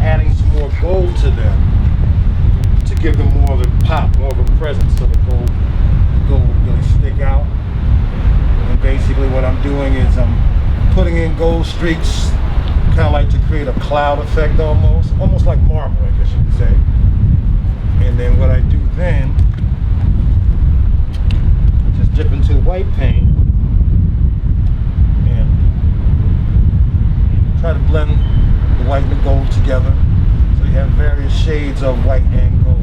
adding some more gold to them to give them more of a pop, more of a presence, so the gold would really stick out. And basically what I'm doing is I'm putting in gold streaks, kind of like to create a cloud effect almost like marble, I guess you could say. And then what I do then, just dip into white paint and try to blend the white and the gold together. So you have various shades of white and gold.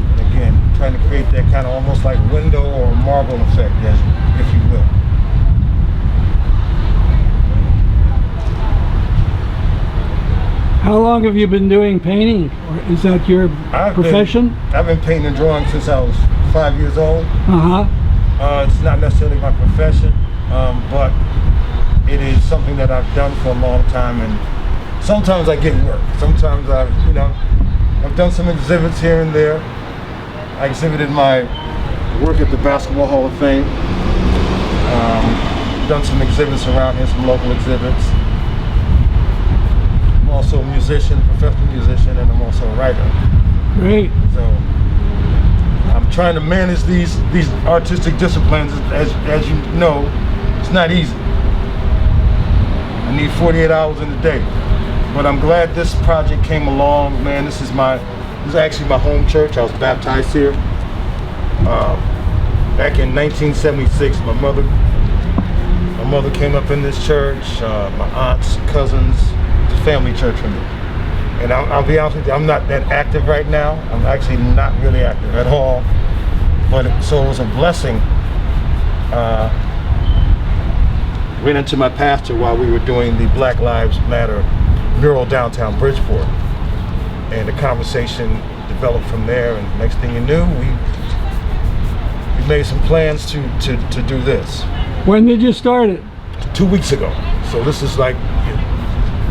And again, trying to create that kind of almost like window or marble effect, if you will. How long have you been doing painting? Or is that your profession? I've been painting and drawing since I was 5 years old. It's not necessarily my profession, but it is something that I've done for a long time, and sometimes I get work. Sometimes I've done some exhibits here and there. I exhibited my work at the Basketball Hall of Fame. Done some exhibits around here, some local exhibits. I'm also a musician, professional musician, and I'm also a writer. Great. So I'm trying to manage these artistic disciplines. As you know, it's not easy. I need 48 hours in a day. But I'm glad this project came along, man. This is actually my home church. I was baptized here back in 1976. My mother came up in this church. My aunts, cousins. It's a family church for me. And I'll be honest with you, I'm not that active right now. I'm actually not really active at all. So it was a blessing. Ran into my pastor while we were doing the Black Lives Matter mural downtown Bridgeport. And the conversation developed from there, and next thing you knew, we made some plans to do this. When did you start it? 2 weeks ago. So this is like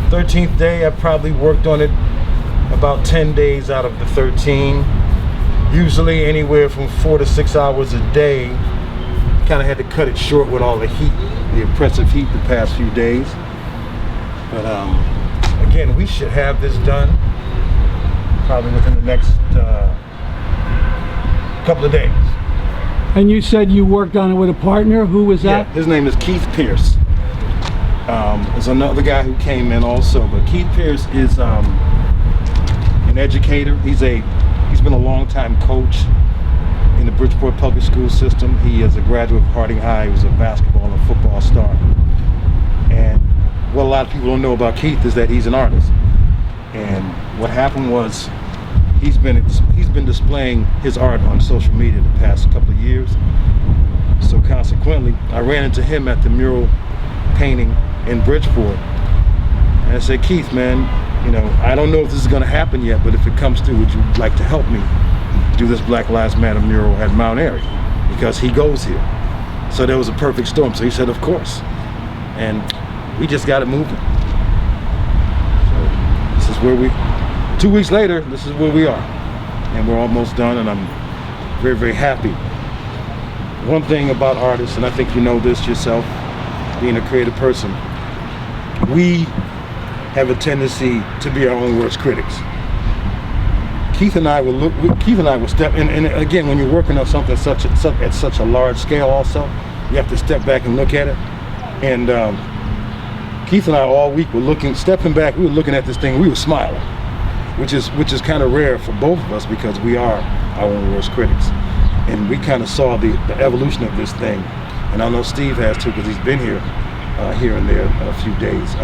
13th day. I probably worked on it about 10 days out of the 13. Usually anywhere from 4 to 6 hours a day. Kind of had to cut it short with all the heat, the oppressive heat the past few days. But again, we should have this done probably within the next couple of days. And you said you worked on it with a partner. Who was that? Yeah, his name is Keith Pierce. There's another guy who came in also, but Keith Pierce is an educator. He's been a long time coach in the Bridgeport public school system. He is a graduate of Harding High. He was a basketball and football star. And what a lot of people don't know about Keith is that he's an artist. And what happened was he's been displaying his art on social media the past couple of years. So consequently, I ran into him at the mural painting in Bridgeport. And I said, Keith, man, I don't know if this is going to happen yet, but if it comes through, would you like to help me do this Black Lives Matter mural at Mount Aery? Because he goes here. So there was a perfect storm. So he said, of course. And we just got it moving. So this is where 2 weeks later, this is where we are. And we're almost done, and I'm very, very happy. One thing about artists, and I think you know this yourself, being a creative person, we have a tendency to be our own worst critics. Keith and I will step in, and again, when you're working on something at such a large scale also, you have to step back and look at it. And Keith and I all week were stepping back, we were looking at this thing, we were smiling, which is kind of rare for both of us because we are our own worst critics. And we kind of saw the evolution of this thing. And I know Steve has too, because he's been here and there a few days.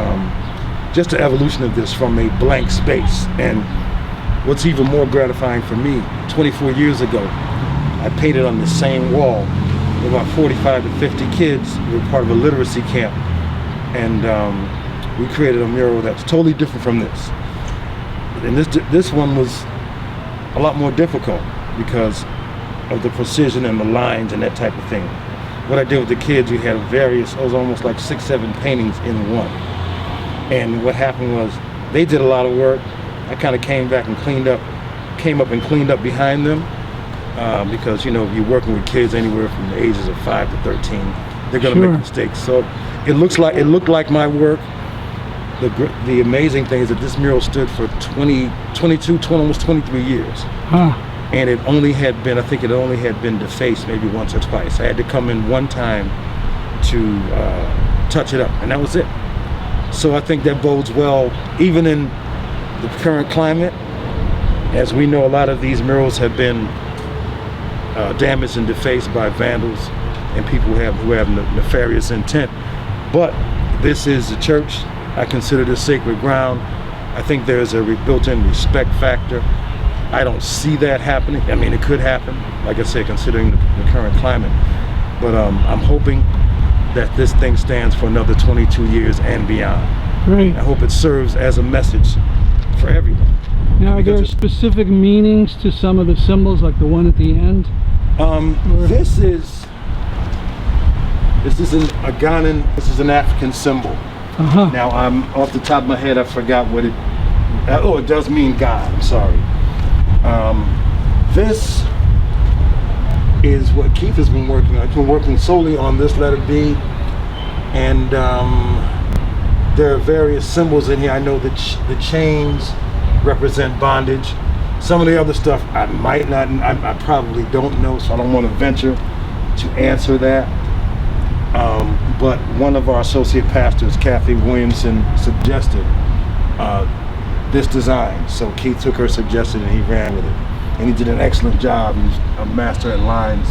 Just the evolution of this from a blank space. And what's even more gratifying for me, 24 years ago, I painted on the same wall with about 45 to 50 kids. We were part of a literacy camp. And we created a mural that's totally different from this. And this one was a lot more difficult because of the precision and the lines and that type of thing. What I did with the kids, we had it was almost like 6, 7 paintings in one. And what happened was they did a lot of work. I kind of came up and cleaned up behind them because you're working with kids anywhere from the ages of 5 to 13. They're gonna make mistakes. So it looked like my work, the amazing thing is that this mural stood for 22, almost 23 years. Huh. And it only had been, I think it only had been defaced maybe once or twice. I had to come in one time to touch it up, and that was it. So I think that bodes well, even in the current climate. As we know, a lot of these murals have been damaged and defaced by vandals and people who have nefarious intent. But this is a church. I consider this sacred ground. I think there's a built-in respect factor. I don't see that happening. I mean, it could happen, like I said, considering the current climate. But I'm hoping that this thing stands for another 22 years and beyond. Great. I hope it serves as a message for everyone. Now, are there specific meanings to some of the symbols, like the one at the end? This is a Ghanaian, this is an African symbol. Uh-huh. Now, I'm off the top of my head, I forgot what it, oh, it does mean God, I'm sorry. This is what Keith has been working on. He's been working solely on this letter B, and there are various symbols in here. I know that the chains represent bondage. Some of the other stuff I might not, I probably don't know, so I don't want to venture to answer that. But one of our associate pastors, Kathy Williamson, suggested this design. So Keith took her suggestion and he ran with it. And he did an excellent job. He's a master at lines.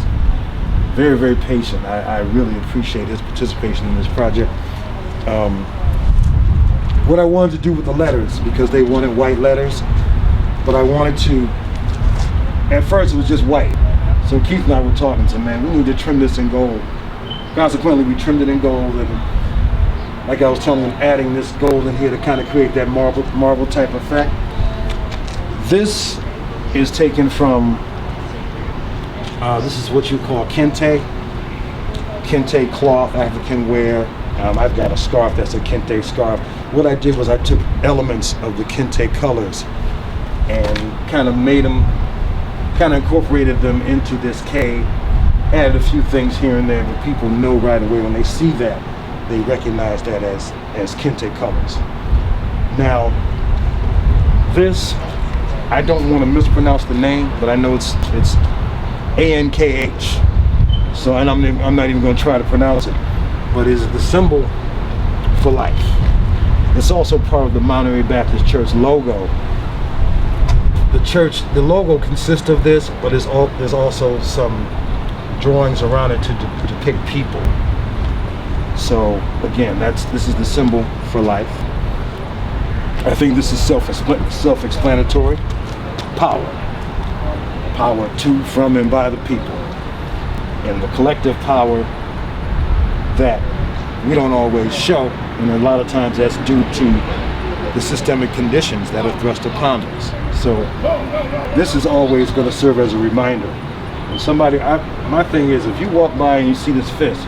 Very, very patient. I really appreciate his participation in this project. What I wanted to do with the letters, because they wanted white letters, but I wanted to, at first it was just white. So Keith and I were talking, so man, we need to trim this in gold. Consequently, we trimmed it in gold, and like I was telling him, adding this gold in here to kind of create that marble type effect. This is taken from, this is what you call kente cloth, African wear. I've got a scarf that's a kente scarf. What I did was I took elements of the kente colors and kind of made them, kind of incorporated them into this K, added a few things here and there, but people know right away when they see that, they recognize that as kente colors. Now, this, I don't want to mispronounce the name, but I know it's ANKH. So, and I'm not even going to try to pronounce it, but it's the symbol for life. It's also part of the Mount Aery Baptist Church logo. The logo consists of this, but there's also some drawings around it to depict people. So again, this is the symbol for life. I think this is self-explanatory. Power to, from, and by the people. And the collective power that we don't always show, and a lot of times that's due to the systemic conditions that are thrust upon us. So this is always going to serve as a reminder. And somebody, my thing is, if you walk by and you see this fist,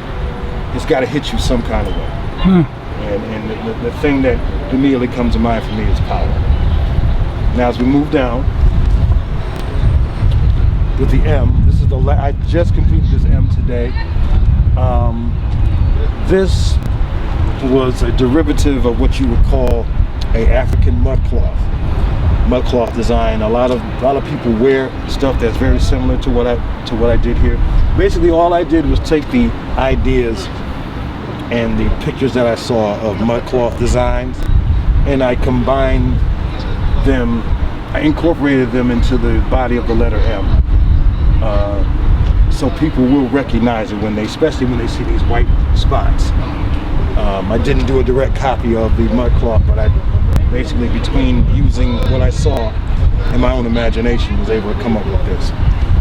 it's got to hit you some kind of way. And the thing that immediately comes to mind for me is power. Now as we move down with the M, this is I just completed this M today. This was a derivative of what you would call a African mudcloth design. A lot of people wear stuff that's very similar to what I did here. Basically, all I did was take the ideas and the pictures that I saw of mudcloth designs, and I combined them. I incorporated them into the body of the letter M. So people will recognize it especially when they see these white spots. I didn't do a direct copy of the mudcloth, but I basically, between using what I saw and my own imagination, was able to come up with this.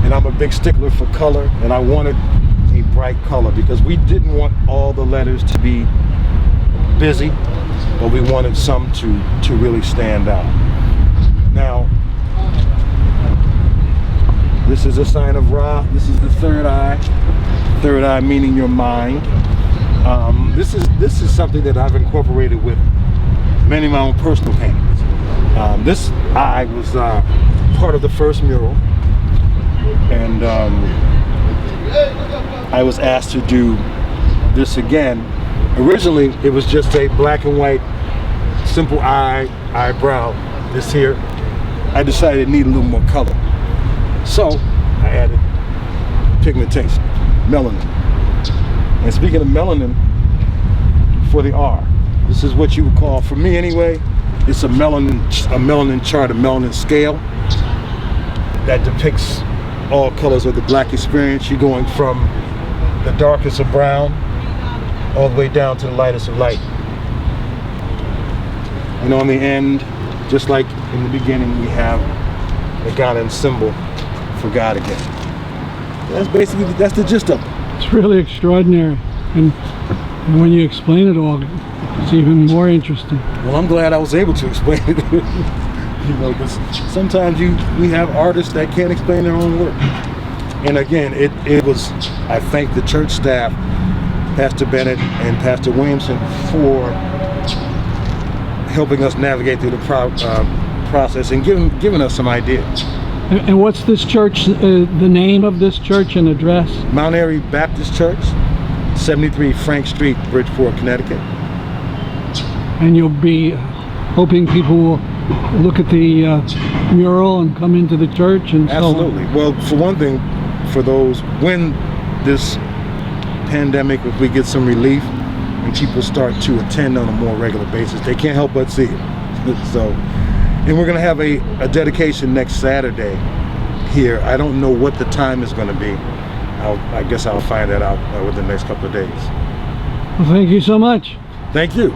And I'm a big stickler for color, and I wanted a bright color because we didn't want all the letters to be busy, but we wanted some to really stand out. Now, this is a sign of Ra. This is the third eye meaning your mind. This is something that I've incorporated with many of my own personal paintings. This eye was part of the first mural, and I was asked to do this again. Originally, it was just a black and white simple eyebrow, this here. I decided it needed a little more color. So I added pigmentation, melanin. And speaking of melanin, for the R, this is what you would call, for me anyway, it's a melanin chart, a melanin scale that depicts all colors of the black experience. You're going from the darkest of brown all the way down to the lightest of light. And on the end, just like in the beginning, we have the Ghanaian symbol for God again. That's the gist of it. It's really extraordinary. And when you explain it all, it's even more interesting. Well, I'm glad I was able to explain it. You know, because sometimes we have artists that can't explain their own work. And again, it was, I thank the church staff, Pastor Bennett and Pastor Williamson, for helping us navigate through the process and giving us some ideas. And what's this church, the name of this church and address? Mount Aery Baptist Church, 73 Frank Street, Bridgeport, Connecticut. And you'll be hoping people will look at the mural and come into the church and so on. Absolutely. Well, for one thing, for those, when this pandemic, if we get some relief and people start to attend on a more regular basis, they can't help but see it. So, and we're going to have a dedication next Saturday here. I don't know what the time is going to be. I guess I'll find that out within the next couple of days. Well, thank you so much. Thank you.